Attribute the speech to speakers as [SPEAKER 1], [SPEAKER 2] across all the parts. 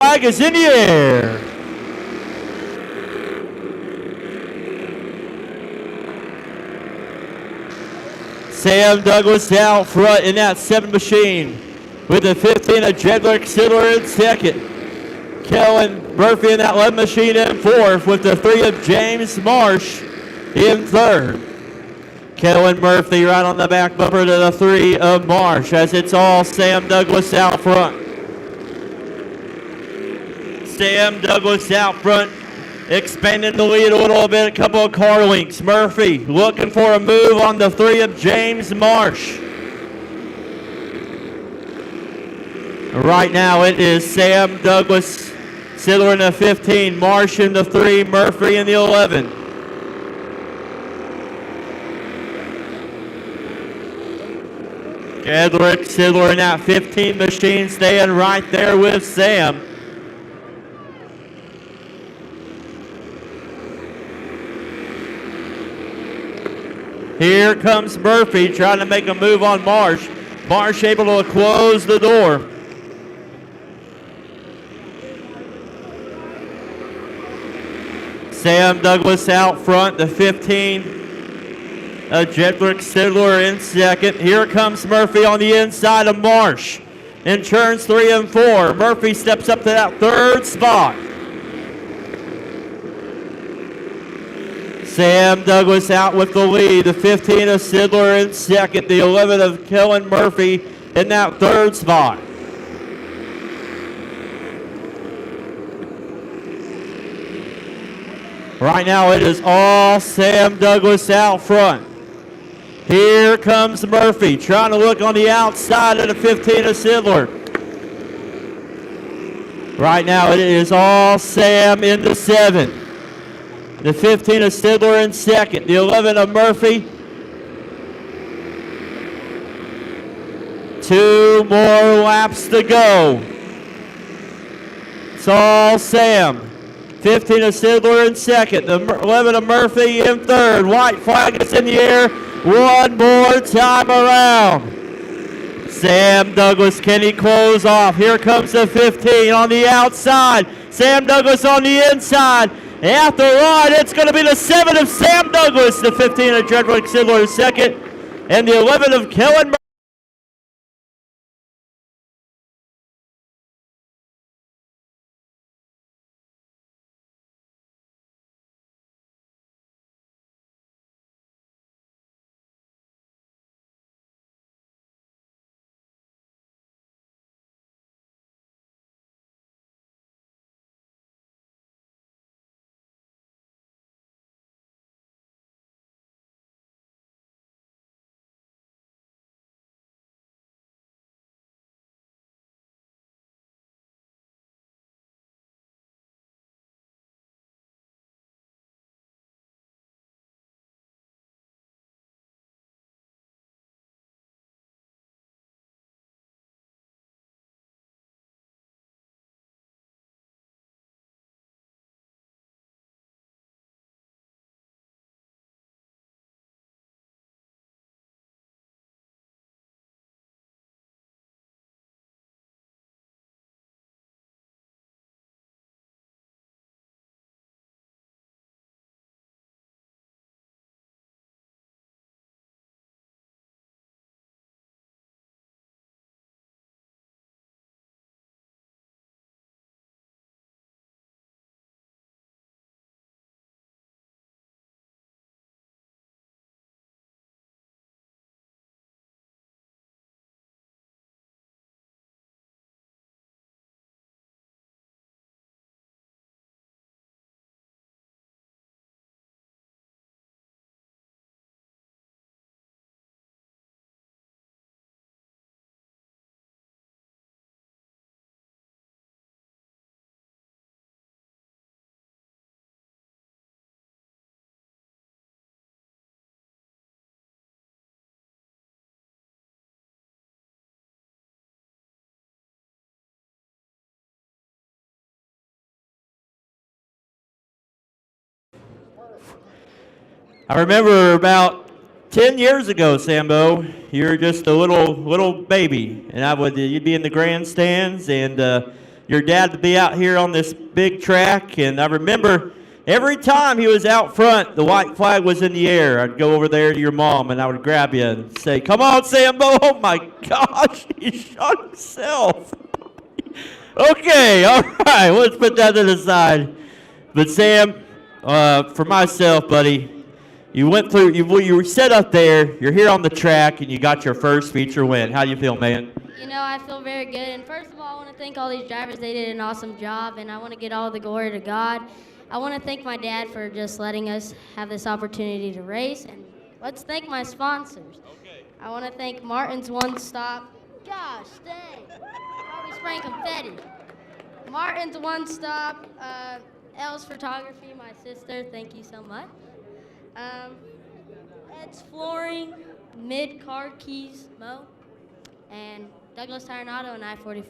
[SPEAKER 1] Flag is in the air. Sam Douglas out front in that 7 machine with the 15 of Jedrick Sidler in second. Kellen Murphy in that 11 machine in fourth with the 3 of James Marsh in third. Kellen Murphy right on the back bumper to the 3 of Marsh as it's all Sam Douglas out front. Sam Douglas out front, expanding the lead a little bit, a couple of car lengths. Murphy looking for a move on the 3 of James Marsh. Right now it is Sam Douglas, Sidler in the 15, Marsh in the 3, Murphy in the 11. Jedrick Sidler in that 15 machine staying right there with Sam. Here comes Murphy trying to make a move on Marsh. Marsh able to close the door. Sam Douglas out front, the 15. Jedrick Sidler in second. Here comes Murphy on the inside of Marsh. In turns 3 and 4, Murphy steps up to that third spot. Sam Douglas out with the lead. The 15 of Sidler in second. The 11 of Kellen Murphy in that third spot. Right now it is all Sam Douglas out front. Here comes Murphy trying to look on the outside of the 15 of Sidler. Right now it is all Sam in the 7. The 15 of Sidler in second. The 11 of Murphy. 2 more laps to go. It's all Sam. 15 of Sidler in second. The 11 of Murphy in third. White flag is in the air. One more time around. Sam Douglas, can he close off? Here comes the 15 on the outside. Sam Douglas on the inside. At the line, it's going to be the 7 of Sam Douglas, the 15 of Jedrick Sidler second, and the 11 of Kellen Murphy. I remember about 10 years ago, Sambo, you were just a little baby, and you'd be in the grandstands, and your dad to be out here on this big track. And I remember every time he was out front, the white flag was in the air. I'd go over there to your mom, and I would grab you and say, "Come on, Sambo." Oh, my gosh, he shot himself. Okay, all right, let's put that to the side. But, Sam, for myself, buddy, you went through, you were set up there, you're here on the track, and you got your first feature win. How do you feel, man?
[SPEAKER 2] You know, I feel very good. And first of all, I want to thank all these drivers. They did an awesome job, and I want to get all the glory to God. I want to thank my dad for just letting us have this opportunity to race. And let's thank my sponsors.
[SPEAKER 1] Okay.
[SPEAKER 2] I want to thank Martin's One Stop. Gosh, dang. I'll be spraying confetti. Martin's One Stop. Elle's Photography, my sister. Thank you so much. Ed's Flooring, Mid-Card Keys, Mo, and Douglas Tire and Auto and I-44.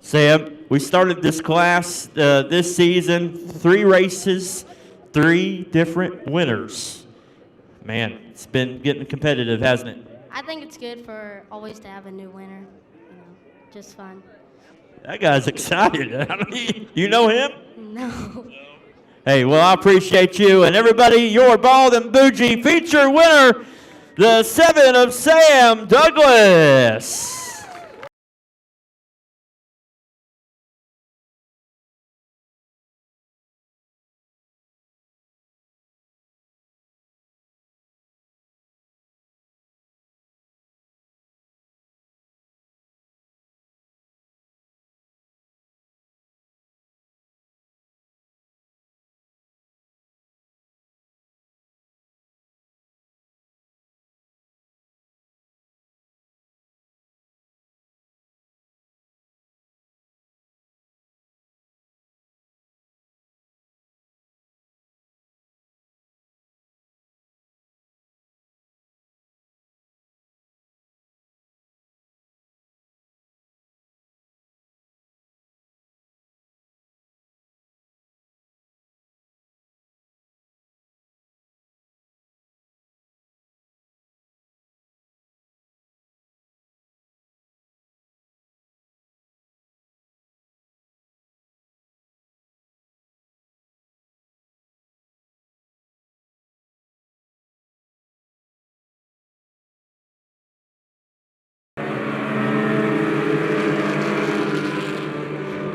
[SPEAKER 1] Sam, we started this class this season, 3 races, 3 different winners. Man, it's been getting competitive, hasn't it?
[SPEAKER 2] I think it's good for always to have a new winner. You know, just fun.
[SPEAKER 1] That guy's excited. I mean, you know him?
[SPEAKER 2] No.
[SPEAKER 1] Hey, well, I appreciate you. And everybody, your Bald and Bougie feature winner, the 7 of Sam Douglas.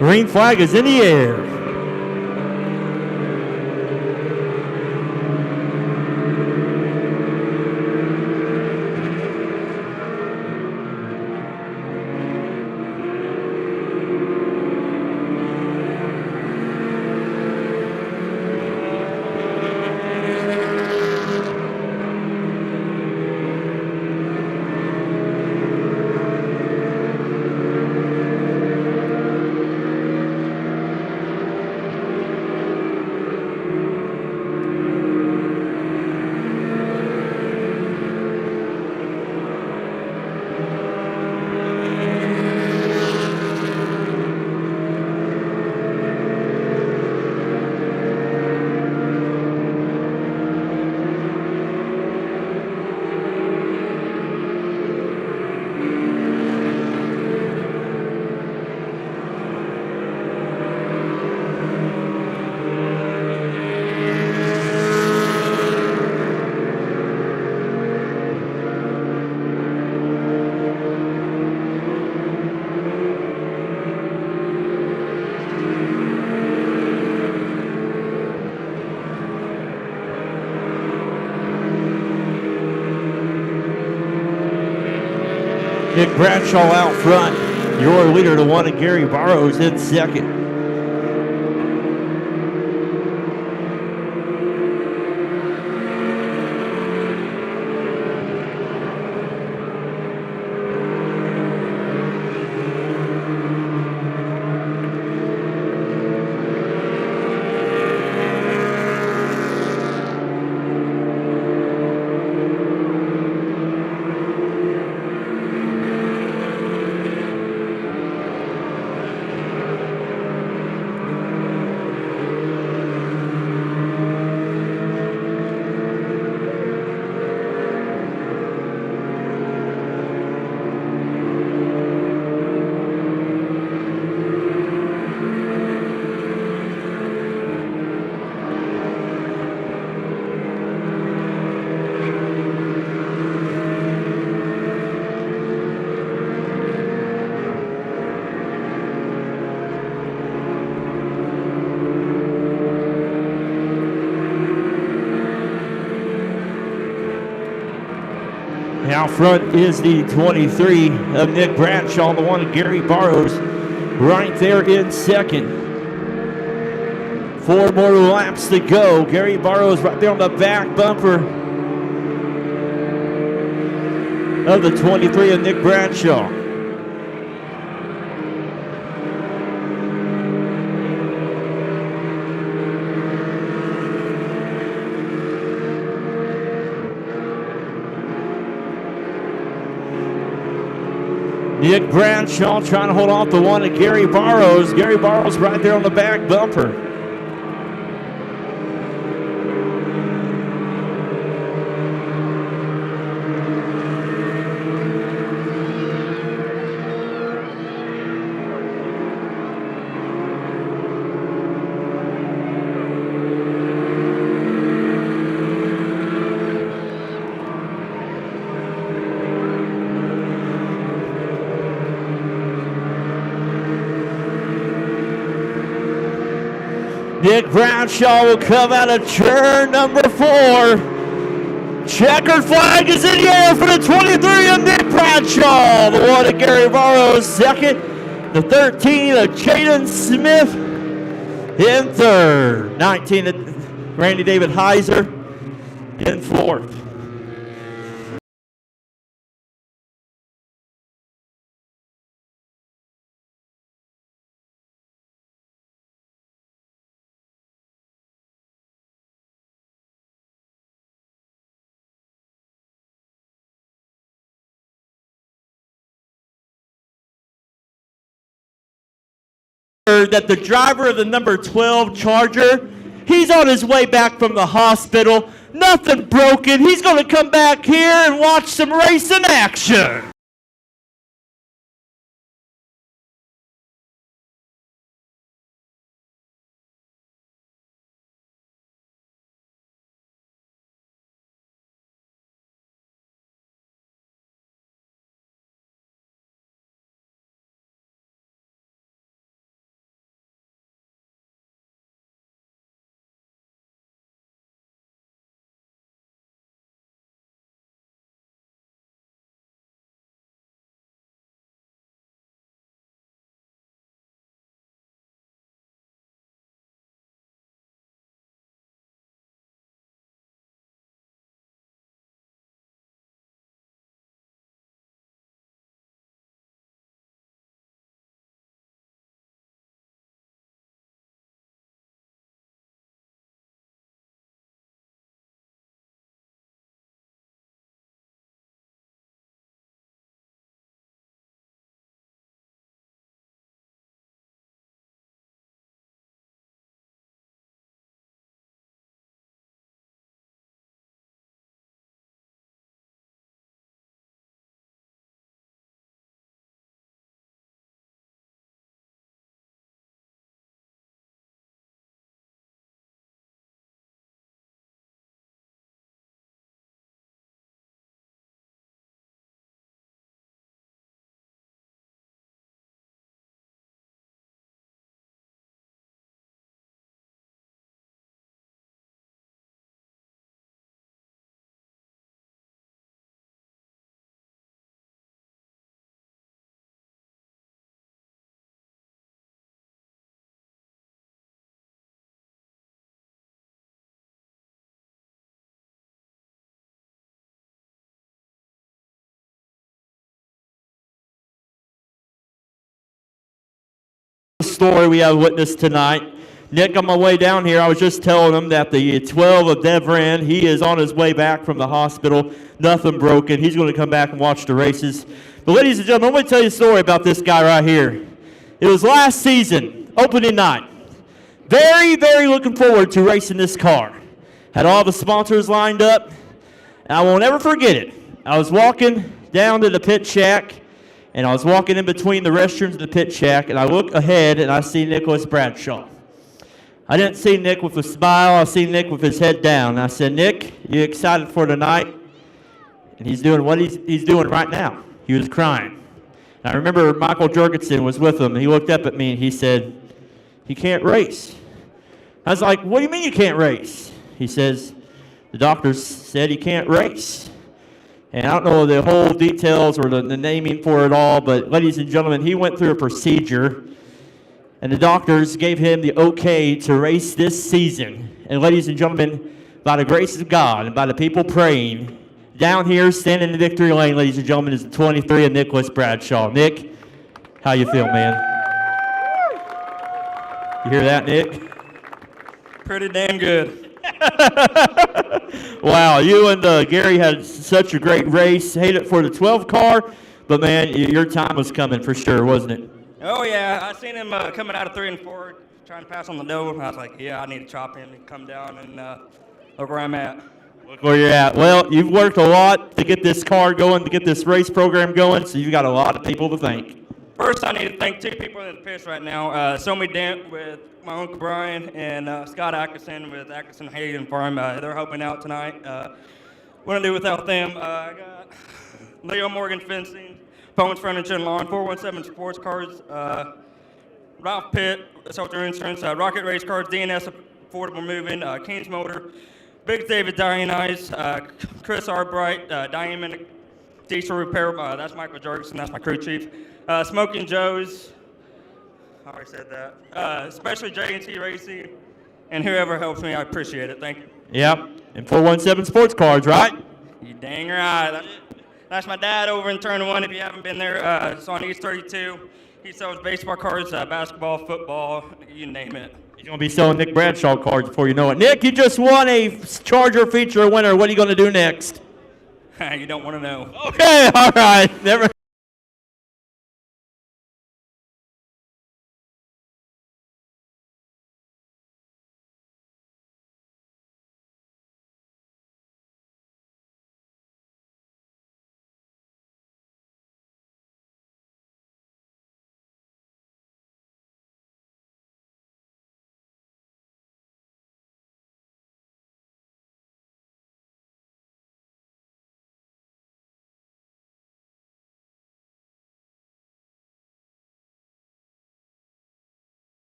[SPEAKER 1] Green flag is in the air. Nick Bradshaw out front. Your leader to 1 and Gary Barrows in second. Out front is the 23 of Nick Bradshaw, the one of Gary Barrows, right there in second. 4 more laps to go. Gary Barrows right there on the back bumper of the 23 of Nick Bradshaw. Nick Bradshaw trying to hold off the one of Gary Barrows. Gary Barrows right there on the back bumper. Nick Bradshaw will come out of turn number 4. Checkered flag is in the air for the 23 of Nick Bradshaw. The one of Gary Barrows second. The 13 of Jaden Smith in third. 19 of Randy David Heiser in fourth. That the driver of the number 12 Charger, he's on his way back from the hospital. Nothing broken. He's going to come back here and watch some racing action. Story we have witnessed tonight. Nick, on my way down here, I was just telling him that the 12 of Devran, he is on his way back from the hospital. Nothing broken. He's going to come back and watch the races. But ladies and gentlemen, I'm going to tell you a story about this guy right here. It was last season, opening night. Very, very looking forward to racing this car. Had all the sponsors lined up, and I won't ever forget it. I was walking down to the pit shack, and I was walking in between the restrooms and the pit shack, and I look ahead, and I see Nicholas Bradshaw. I didn't see Nick with a smile. I see Nick with his head down. I said, Nick, you excited for tonight? And he's doing what he's doing right now. He was crying. And I remember Michael Jurgensen was with him, and he looked up at me, and he said, he can't race. I was like, what do you mean you can't race? He says, the doctors said he can't race. And I don't know the whole details or the naming for it all, but ladies and gentlemen, he went through a procedure, and the doctors gave him the okay to race this season. And ladies and gentlemen, by the grace of God and by the people praying, down here, standing in victory lane, ladies and gentlemen, is the 23 of Nicholas Bradshaw. Nick, how you feel, man? You hear that, Nick?
[SPEAKER 3] Pretty damn good.
[SPEAKER 1] Wow, you and Gary had such a great race. Hate it for the 12 car, but man, your time was coming for sure, wasn't it?
[SPEAKER 3] Oh yeah, I seen him coming out of 3 and 4, trying to pass on the dough. I was like, yeah, I need to chop him and come down and look where I'm at.
[SPEAKER 1] Look where you're at. Well, you've worked a lot to get this car going, to get this race program going, so you've got a lot of people to thank.
[SPEAKER 3] First, I need to thank 2 people in the pits right now. ShowMeDirt with my Uncle Brian and Scott Atkinson with Atkinson Hayden Farm. They're helping out tonight. What do I do without them? I got Leo Morgan Fencing, Bones Furniture and Lawn, 417 Sports Cars, Ralph Pitt, Shelter Insurance, Rocket Race Cars, DNS Affordable Moving, Keynes Motor, Big David Dionyse, Chris Arbright, Diamond Diesel Repair, that's Michael Jurgensen, that's my crew chief. Smoking Joe's, I already said that. Especially J&T Racing, and whoever helps me, I appreciate it. Thank you.
[SPEAKER 1] Yep, and 417 Sports Cars, right?
[SPEAKER 3] You dang right. That's my dad over in Turn 1. If you haven't been there, it's on East 32. He sells baseball cards, basketball, football, you name it.
[SPEAKER 1] He's going to be selling Nick Bradshaw cards before you know it. Nick, you just won a Charger feature winner. What are you going to do next?
[SPEAKER 3] You don't want to know.
[SPEAKER 1] Okay, all right. Never.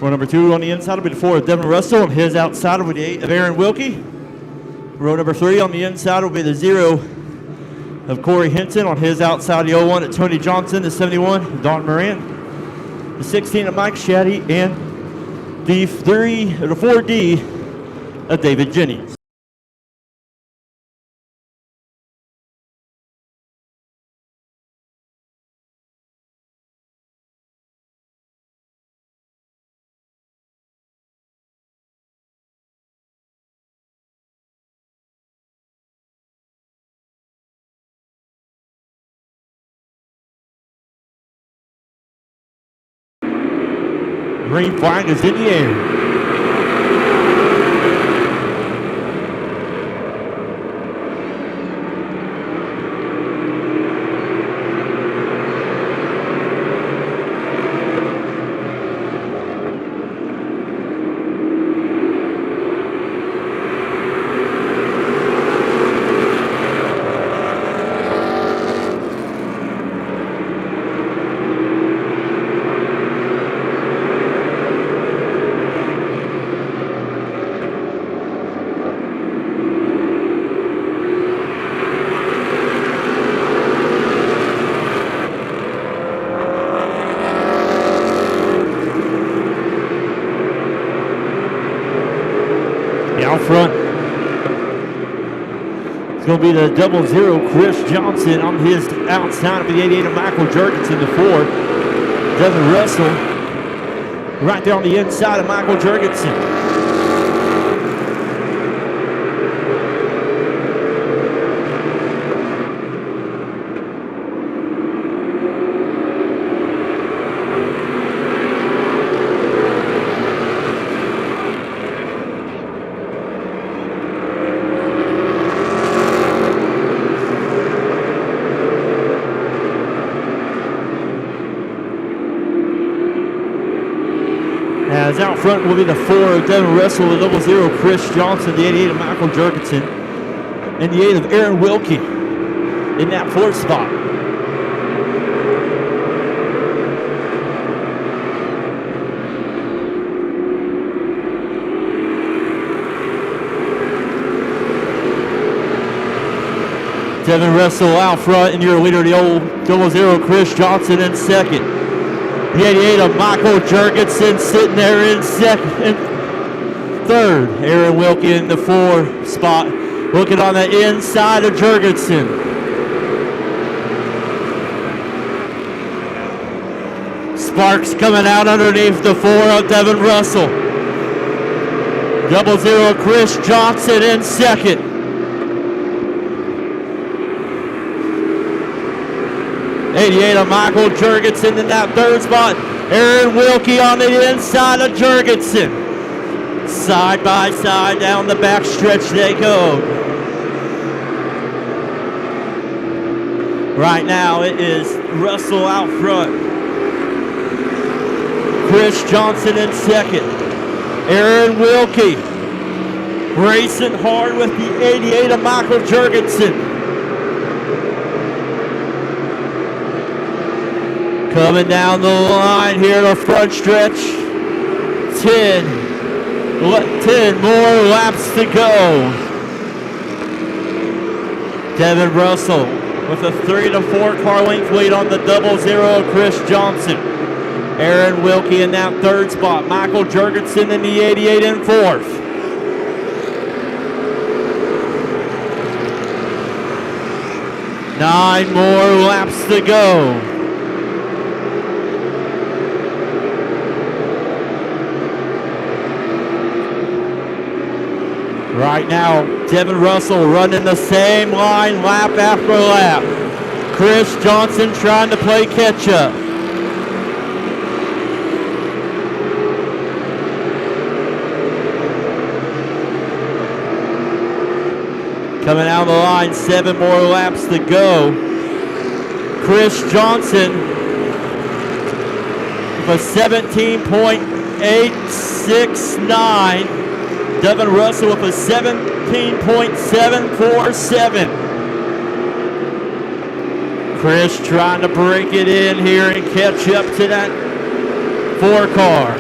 [SPEAKER 1] Row number 2 on the inside will be the 4 of Devin Russell. On his outside will be the 8 of Aaron Wilkie. Row number 3 on the inside will be the 0 of Corey Hinton. On his outside, the 01 of Tony Johnson. The 71 of Don Moran. The 16 of Mike Shaddy. And the 4D of David Jennings. Green flag is in the air. Out front, it's going to be the 00 Chris Johnson. On his outside of the 88 of Michael Jurgensen, the 4. Devin Russell right there on the inside of Michael Jurgensen. As out front will be the 4 of Devin Russell, the 00 Chris Johnson, the 88 of Michael Jurgensen, and the 8 of Aaron Wilkie in that 4th spot. Devin Russell out front, and your leader, the old 00 Chris Johnson in second. The 88 of Michael Jurgensen sitting there in second. Third, Aaron Wilkie in the 4 spot, looking on the inside of Jurgensen. Sparks coming out underneath the 4 of Devin Russell. 00 Chris Johnson in second. 88 of Michael Jurgensen in that 3rd spot. Aaron Wilkie on the inside of Jurgensen. Side by side down the back stretch they go. Right now it is Russell out front. Chris Johnson in second. Aaron Wilkie racing hard with the 88 of Michael Jurgensen. Coming down the line here, the front stretch. 10 more laps to go. Devin Russell with a 3 to 4 car length lead on the 00 Chris Johnson. Aaron Wilkie in that 3rd spot. Michael Jurgensen in the 88 in 4th. Nine more laps to go. Right now, Devin Russell running the same line lap after lap. Chris Johnson trying to play catch up. Coming out of the line, 7 more laps to go. Chris Johnson with a 17.869. Devin Russell with a 17.747. Chris trying to break it in here and catch up to that 4 car.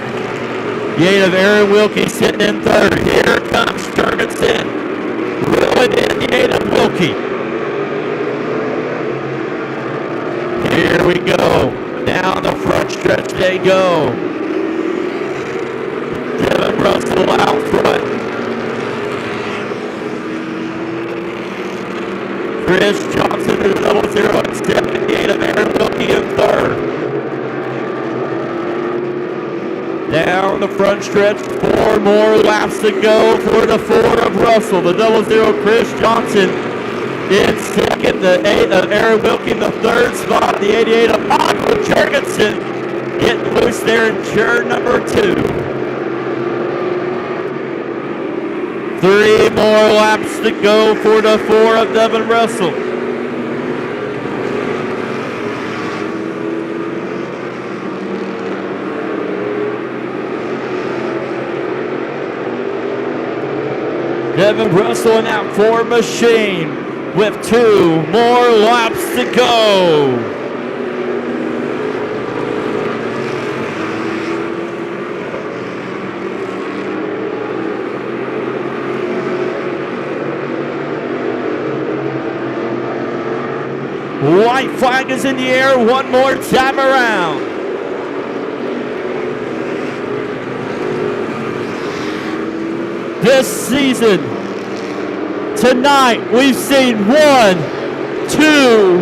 [SPEAKER 1] The 8 of Aaron Wilkie sitting in 3rd. Here comes Jurgensen. Reeling in the 8 of Wilkie. Here we go. Down the front stretch they go. Devin Russell out front. Chris Johnson in 00 at 78 of Aaron Wilkie in 3rd. Down the front stretch, 4 more laps to go for the 4 of Russell. The 00 Chris Johnson in 2nd. The 8 of Aaron Wilkie in the 3rd spot. The 88 of Michael Jurgensen getting loose there in turn number 2. 3 more laps to go for the 4 of Devin Russell. Devin Russell in that 4 machine with 2 more laps to go. White flag is in the air 1 more time around. This season, tonight, we've seen 1, 2,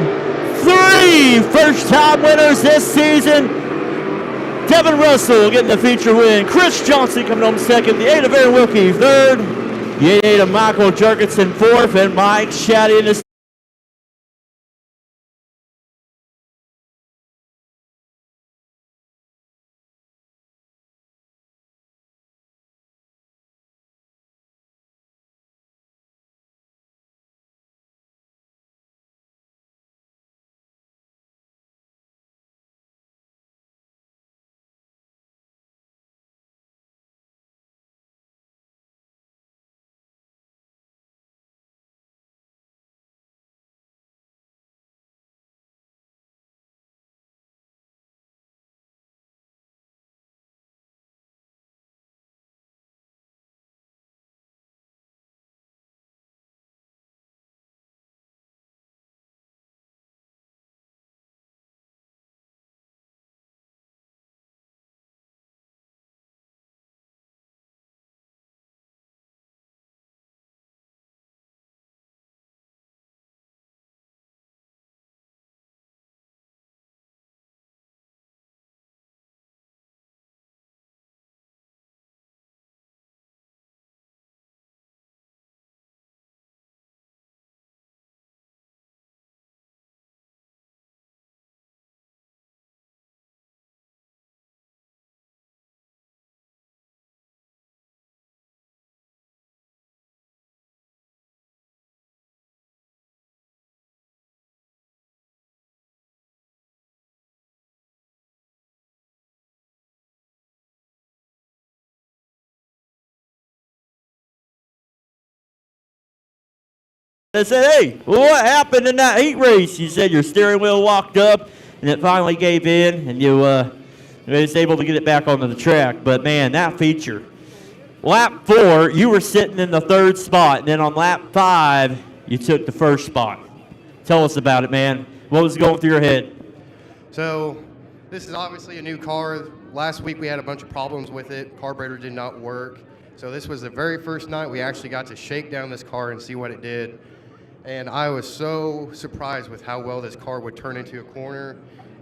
[SPEAKER 1] 3 first-time winners this season. Devin Russell getting the feature win. Chris Johnson coming home 2nd. The 8 of Aaron Wilkie 3rd. The 8 of Michael Jurgensen 4th. And Mike Shaddy in the I said, hey, what happened in that heat race? You said your steering wheel walked up, and it finally gave in, and you was able to get it back onto the track. But, man, that feature. Lap 4, you were sitting in the 3rd spot, and then on lap 5, you took the 1st spot. Tell us about it, man. What was going through your head?
[SPEAKER 4] So this is obviously a new car. Last week we had a bunch of problems with it. Carburetor did not work. So this was the very first night we actually got to shake down this car and see what it did. And I was so surprised with how well this car would turn into a corner.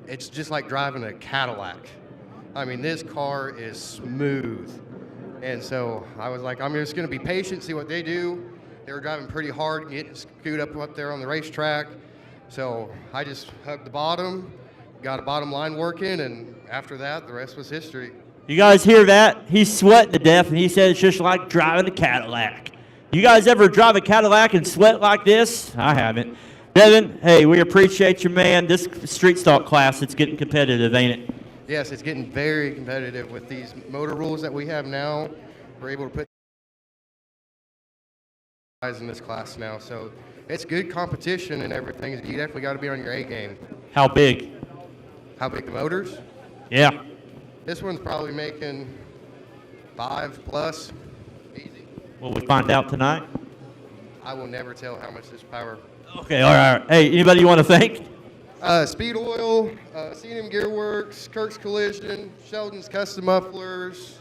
[SPEAKER 4] It's just like driving a Cadillac. I mean, this car is smooth. And so I was like, I'm just going to be patient, see what they do. They were driving pretty hard, getting screwed up there on the racetrack. So I just hugged the bottom, got a bottom line working, and after that, the rest was history.
[SPEAKER 1] You guys hear that? He's sweating to death, and he said it's just like driving a Cadillac. You guys ever drive a Cadillac and sweat like this? I haven't. Devin, hey, we appreciate you, man. This street stock class, it's getting competitive, ain't it?
[SPEAKER 4] Yes, it's getting very competitive with these motor rules that we have now. We're able to put guys in this class now, so it's good competition and everything. You definitely got to be on your A game.
[SPEAKER 1] How big?
[SPEAKER 4] How big the motors?
[SPEAKER 1] Yeah.
[SPEAKER 4] This one's probably making 5 plus, easy.
[SPEAKER 1] Will we find out tonight?
[SPEAKER 4] I will never tell how much this power.
[SPEAKER 1] Okay, all right. Hey, anybody you want to thank?
[SPEAKER 4] Speed Oil, C&M Gearworks, Kirk's Collision, Sheldon's Custom Mufflers.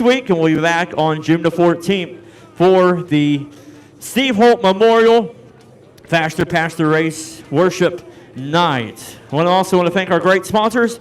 [SPEAKER 1] Week, and we'll be back on June the 14th for the Steve Holt Memorial Faster Pastor Race Worship Night. I also want to thank our great sponsors.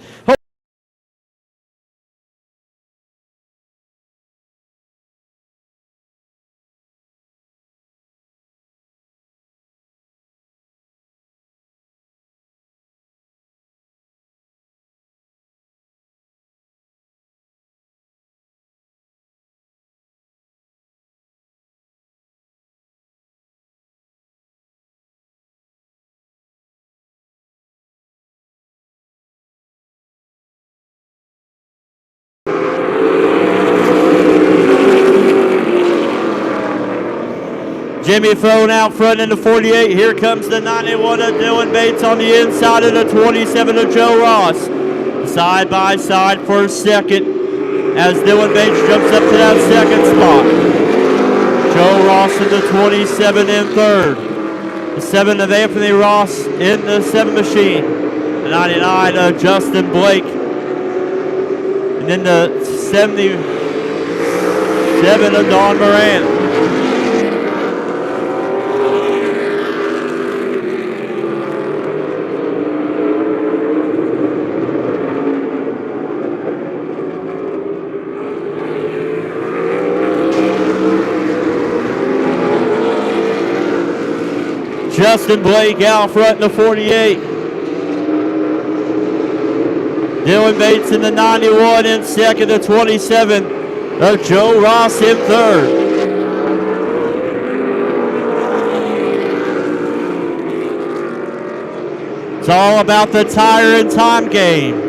[SPEAKER 1] Jimmy Phone out front in the 48. Here comes the 91 of Dylan Bates on the inside of the 27 of Joe Ross. Side by side for second as Dylan Bates jumps up to that second spot. Joe Ross in the 27 in third. The 7 of Anthony Ross in the 7 machine. The 99 of Justin Blake. And then the 77 of Don Moran. Justin Blake out front in the 48. Dylan Bates in the 91 in second, the 27. Joe Ross in third. It's all about the tire and time game.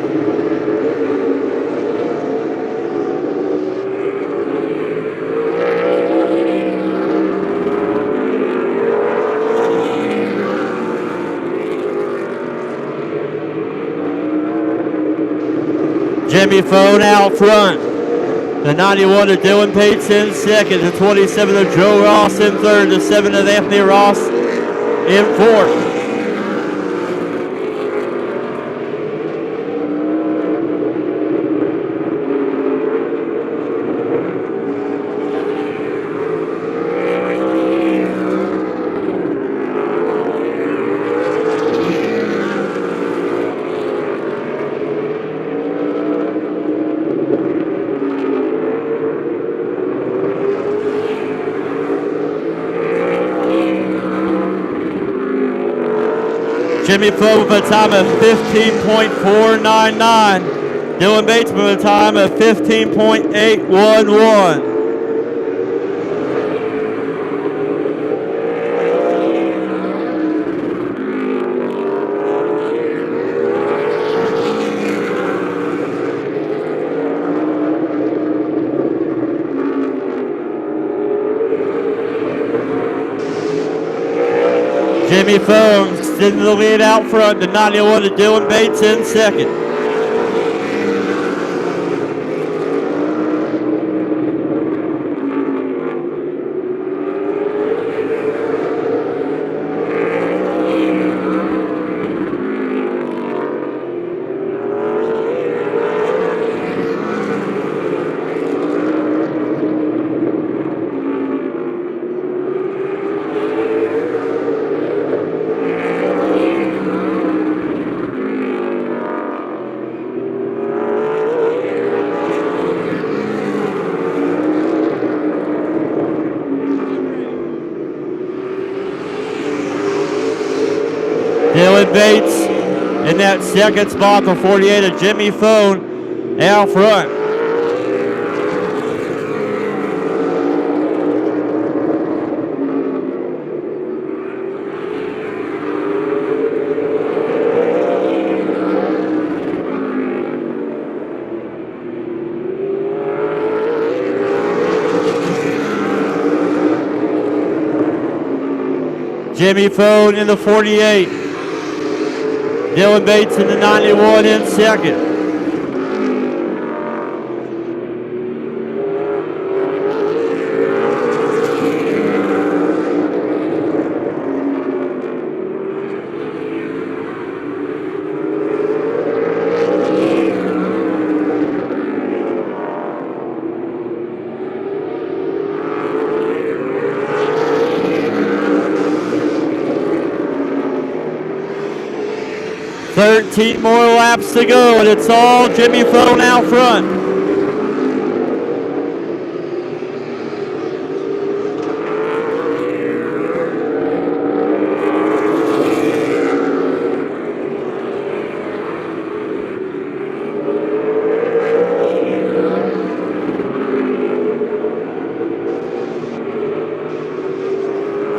[SPEAKER 1] Jimmy Phone out front. The 91 of Dylan Bates in second. The 27 of Joe Ross in third. The 7 of Anthony Ross in fourth. Jimmy Flo with a time of 15.499. Dylan Bates with a time of 15.811. Jimmy Foam extending the lead out front to 91 to Dylan Bates in second. Dylan Bates in that second spot for 48 of Jimmy Foam out front. Jimmy Foam in the 48. Dylan Bates in the 91 in second. Thirteen more laps to go, and it's all Jimmy Foam out front.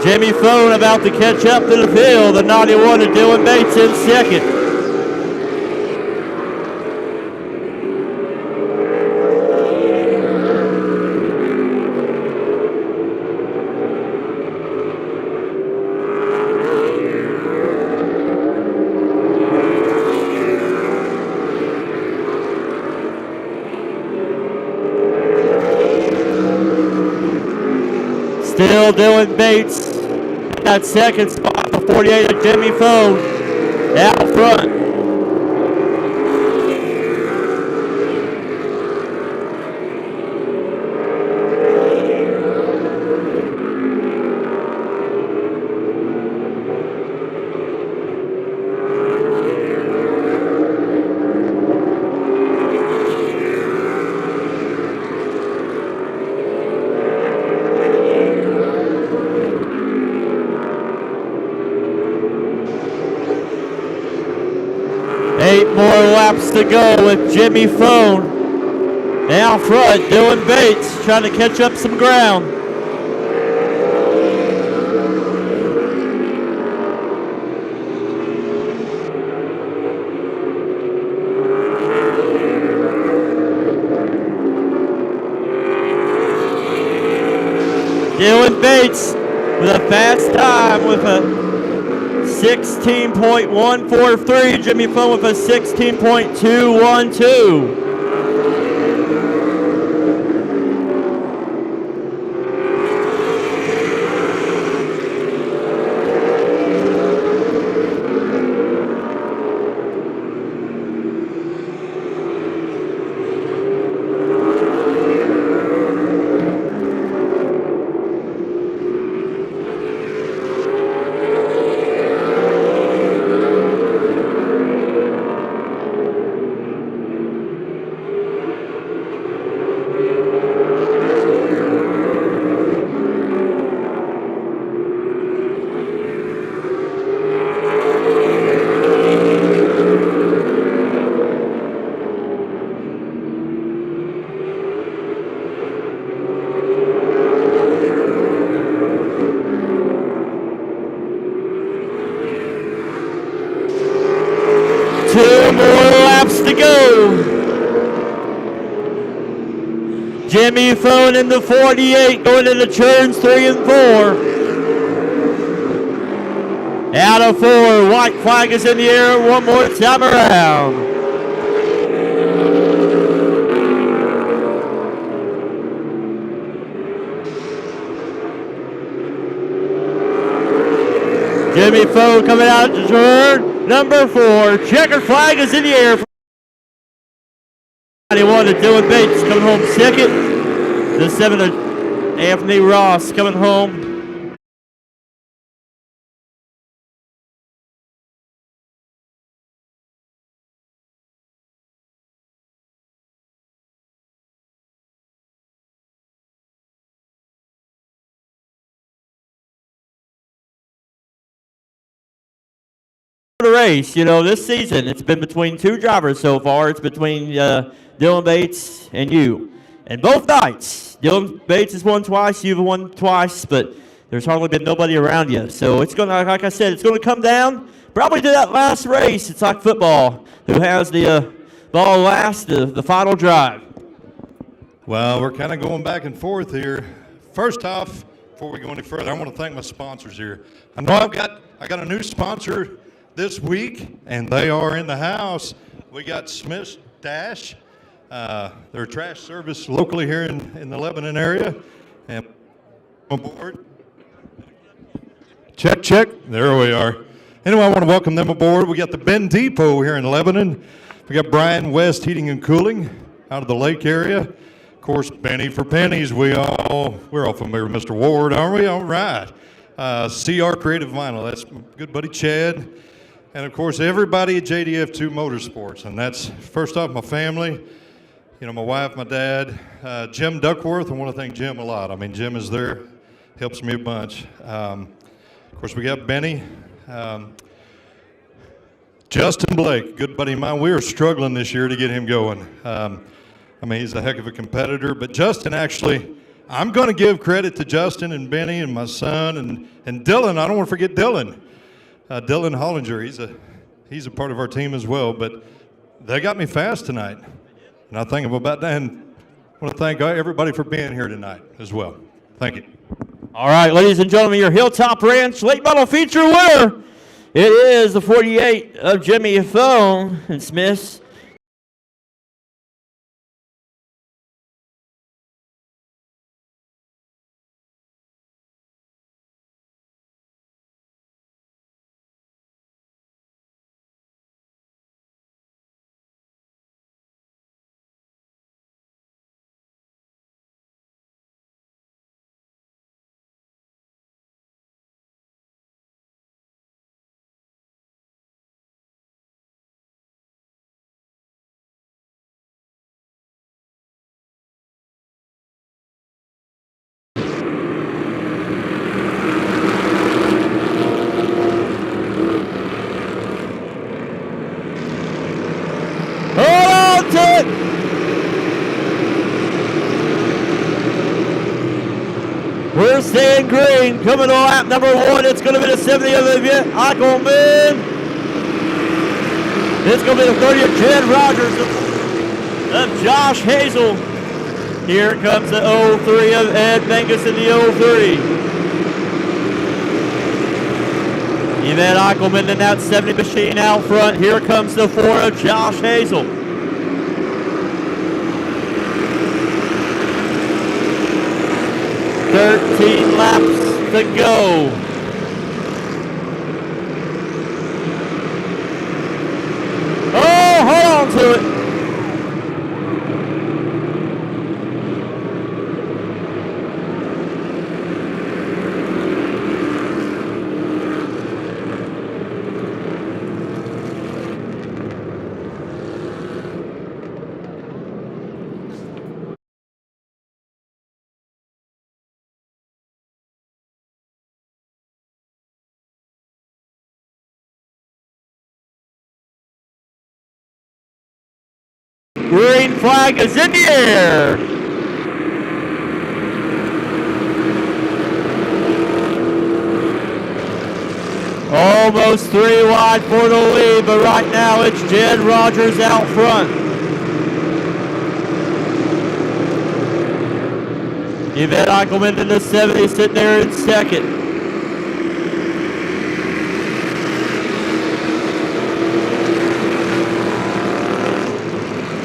[SPEAKER 1] Jimmy Foam about to catch up to the field. The 91 to Dylan Bates in second. Still Dylan Bates at second spot for 48 of Jimmy Foam out front. More laps to go with Jimmy Foam out front. Dylan Bates trying to catch up some ground. Dylan Bates with a fast time with a 16.143. Jimmy Foam with a 16.212. Jimmy Phone in the 48 going into turns 3 and 4. Out of 4, white flag is in the air one more time around. Jimmy Foe coming out to turn number 4. Checkered flag is in the air. 91 to Dylan Bates coming home second. The 7 to Anthony Ross coming home. The race, you know, this season it's been between 2 drivers so far. It's between Dylan Bates and you. And both nights, Dylan Bates has won twice, you've won twice, but there's hardly been nobody around you. So it's going to, like I said, it's going to come down probably to that last race. It's like football. Who has the ball last, the final drive.
[SPEAKER 5] Well, we're kind of going back and forth here. First off, before we go any further, I want to thank my sponsors here. I know I got a new sponsor this week, and they are in the house. We got Smith's Dash. They're a trash service locally here in the Lebanon area. And aboard. Check, check. There we are. Anyway, I want to welcome them aboard. We got the Ben Depot here in Lebanon. We got Brian West Heating and Cooling out of the lake area. Of course, Benny for Pennies. We're all familiar with Mr. Ward, aren't we? All right. CR Creative Vinyl. That's my good buddy Chad. And, of course, everybody at JDF2 Motorsports. And that's, first off, my family, you know, my wife, my dad, Jim Duckworth. I want to thank Jim a lot. I mean, Jim is there, helps me a bunch. Of course, we got Benny. Justin Blake, good buddy of mine. We were struggling this year to get him going. I mean, he's a heck of a competitor. But Justin actually, I'm going to give credit to Justin and Benny and my son and Dylan. I don't want to forget Dylan. Dylan Hollinger, he's a part of our team as well, but they got me fast tonight. And I think about that, and I want to thank everybody for being here tonight as well. Thank you.
[SPEAKER 1] All right, ladies and gentlemen, your Hilltop Ranch late model feature winner. It is the 48 of Jimmy Phone and Smith's. We're staying green. Coming to lap number 1. It's going to be the 70 of the Eichelman. It's going to be the 30 of Jed Rogers of Josh Hazel. Here comes the 03 of Ed Mangus in the 03. Yvette Eichelman in that 70 machine out front. Here comes the 4 of Josh Hazel. 13 laps to go. Oh, hold on to it. Green flag is in the air. Almost 3 wide for the lead, but right now it's Jed Rogers out front. Yvette Eichelman in the 70, sitting there in second.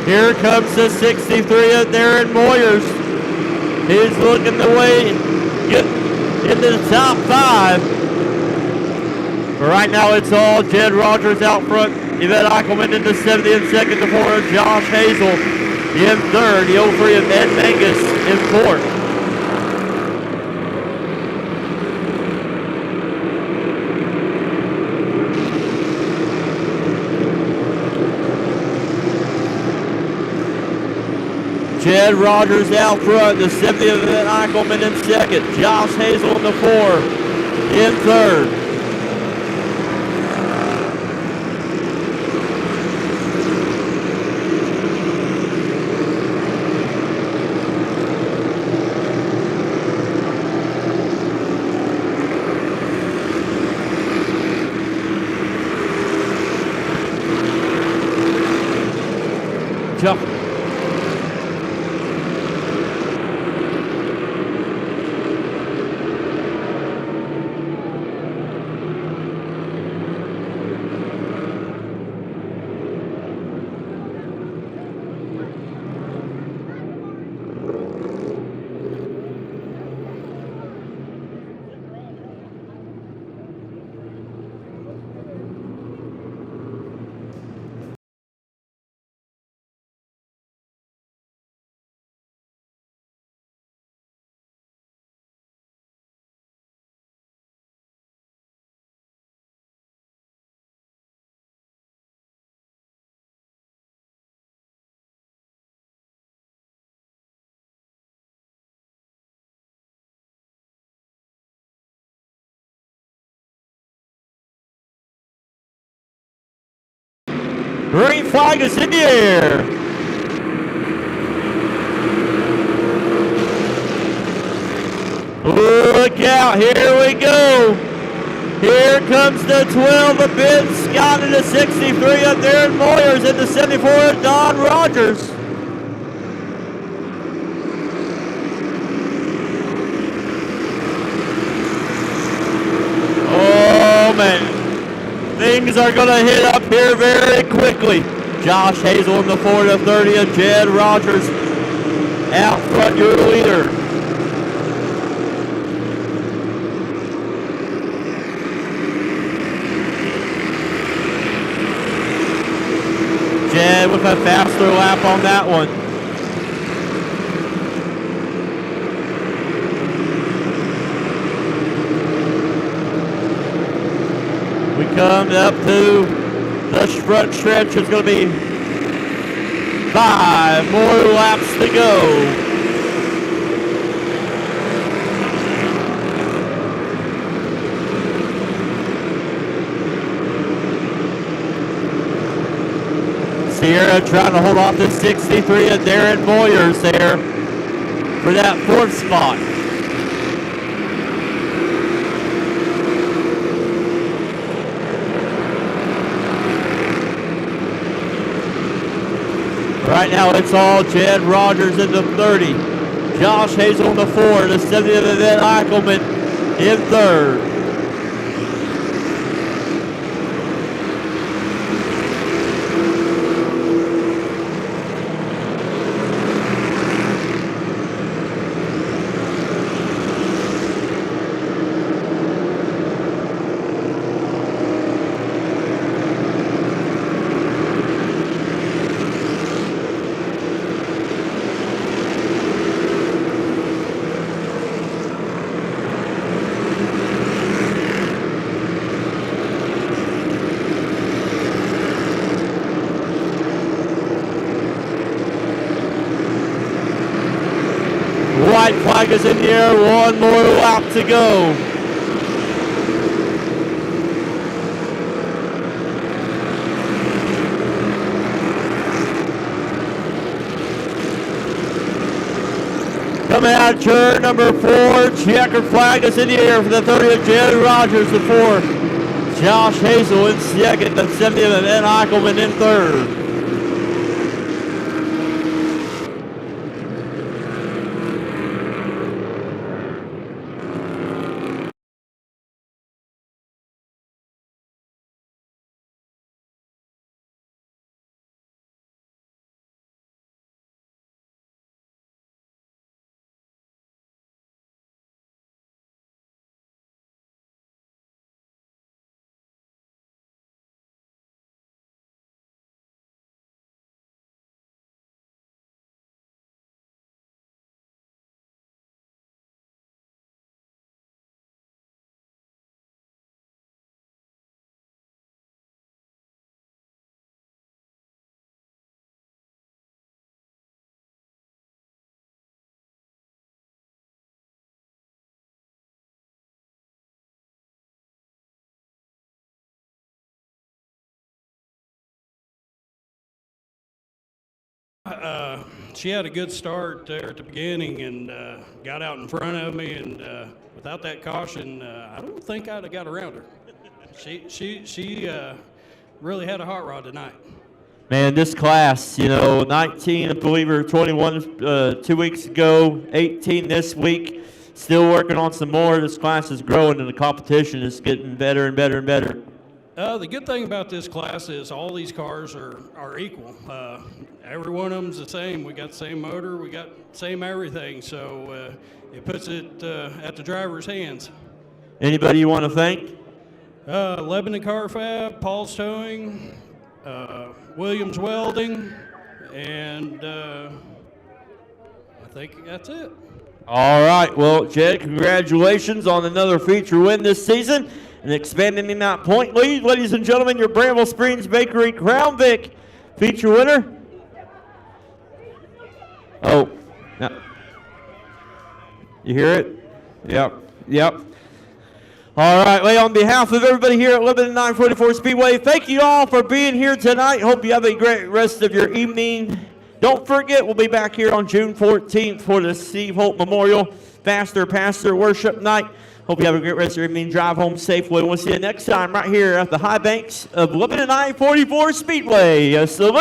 [SPEAKER 1] Here comes the 63 of Darren Moyers. He's looking the way get into the top 5. But right now it's all Jed Rogers out front. Yvette Eichelman in the 70 in second. The 4 of Josh Hazel in third. The 03 of Ed Mangus in fourth. Jed Rogers out front, the 70 of Eichelman in second. Josh Hazel in the 4 in third. Jump. Green flag is in the air. Look out, here we go. Here comes the 12 of Ben Scott and the 63 of Darren Moyers and the 74 of Don Rogers. Oh man. Things are going to hit up here very quickly. Josh Hazel in the 4 to 30 of Jed Rogers. Out front, your leader. Jed with a faster lap on that one. We come up to the front stretch. It's going to be 5 more laps to go. Sierra trying to hold off the 63 of Darren Moyers there for that 4th spot. Right now it's all Jed Rogers in the 30. Josh Hazel in the 4. The 70 of Yvette Eichelman in third. White flag is in the air, 1 more lap to go. Coming out of turn number 4, checkered flag is in the air for the 30 of Jed Rogers, the 4. Josh Hazel in second, the 70 of Ed Eichelman in third.
[SPEAKER 6] She had a good start there at the beginning and got out in front of me, and without that caution, I don't think I'd have got around her. She really had a hot rod tonight.
[SPEAKER 1] Man, this class, 19, I believe, or 21 2 weeks ago, 18 this week. Still working on some more. This class is growing, and the competition is getting better and better and better.
[SPEAKER 6] The good thing about this class is all these cars are equal. Every one of them's the same. We got the same motor. We got same everything. So it puts it at the driver's hands.
[SPEAKER 1] Anybody you want to thank?
[SPEAKER 6] Lebanon Car Fab, Paul's Towing, Williams Welding, and I think that's it.
[SPEAKER 1] All right. Well, Jed, congratulations on another feature win this season and expanding that point lead. Ladies and gentlemen, your Bramble Springs Bakery Crown Vic feature winner. Oh, no. You hear it? Yep. All right, well, on behalf of everybody here at Lebanon I-44 Speedway, thank you all for being here tonight. Hope you have a great rest of your evening. Don't forget, we'll be back here on June 14th for the Steve Holt Memorial Faster Pastor Worship Night. Hope you have a great rest of your evening. Drive home safely. We'll see you next time right here at the high banks of Lebanon I-44 Speedway. Salute.